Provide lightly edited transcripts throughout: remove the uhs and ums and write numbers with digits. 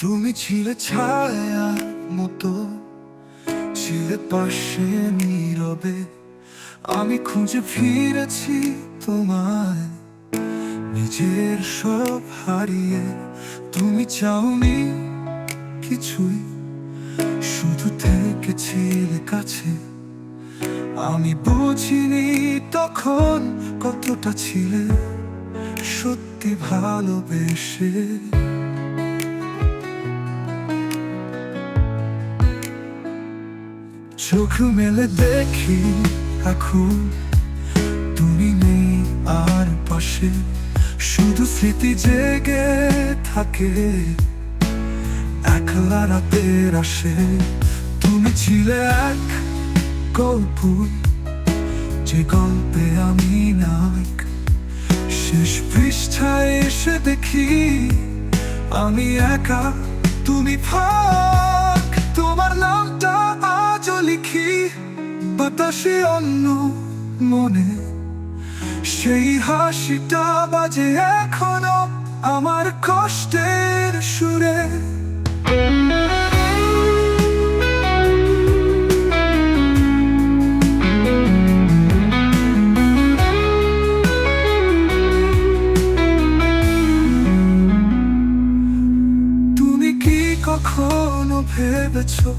তুমি ছিলে ছায়ার মতো, ছিলে পাশে নীরবে। আমি খুঁজে ফিরেছি তোমায়, নিজের সব হারিয়ে। তুমি চাওনি কিছুই, শুধু থেকেছিলে কাছে। আমি বুঝিনি তখন কতটা ছিলে সত্যি ভালোবেসে। চোখ মেলে দেখি এখন তুমি নেই আর পাশে, শুধু স্মৃতি জেগে থাকে একলা রাতের আসে। তুমি ছিলে এক গল্প, যে গল্পে আমি নায়ক। শেষ পৃষ্ঠায় এসে দেখি আমি একা, তুমি ফাঁক। তোমার নামটা আজও লিখি বাতাসে অন্য মনে, সেই হাসিটা বাজে এখনো আমার কষ্টের সুরে। তুমি কি কখনো ভেবেছো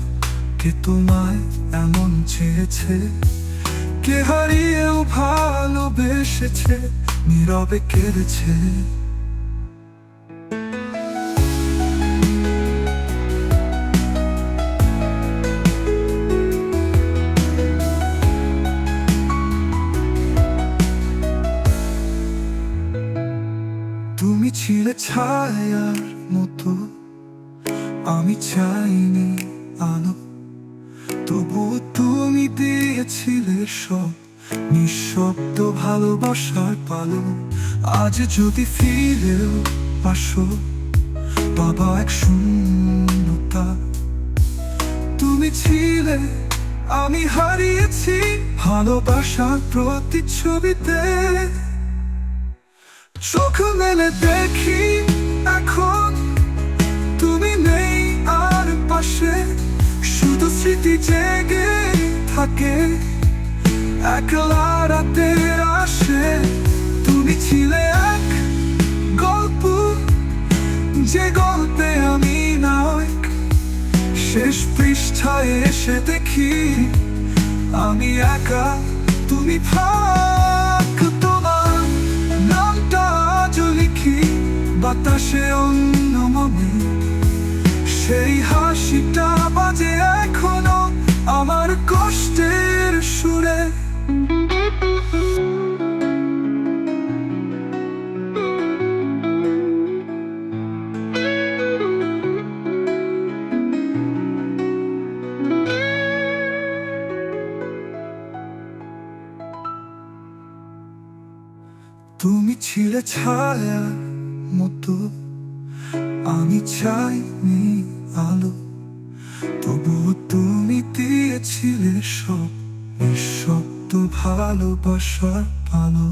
কে তোমায় এমন চেয়েছে? কে হারিয়েও ভালোবেসেছে, নীরবে কেঁদেছে। তুমি ছিলে ছায়ার মতো, আমি চাইনি আলো, তবুও তুমি দিয়েছিলে সব নিঃশব্দ ভালোবাসার পালো। আজ যদি ফিরেও আসো বাবা এক শূন্যতা। তুমি ছিলে, আমি হারিয়েছি ভালোবাসার প্রতিচ্ছবিতে। চোখ মেলে দেখি এখন তুমি নেই আর পাশে, শুধু স্মৃতি জেগে থাকে একলা রাতে আসে। তুমি ছিলে এক গল্প, যে গল্পে আমি নায়ক। শেষ পৃষ্ঠায় এসে দেখি আমি একা, তুমি ফাঁক। তোমার নামটা আজও লিখি বাতাসে অন্য মনে, সেই হাসিটা বাজে এখনো আমার কষ্টের সুরে। তুমি ছিলে ছায়ার মতো, আমি চাইনি আলো, তবুও তুমি দিয়েছিলে সব নিঃশব্দ ভালোবাসার পালো।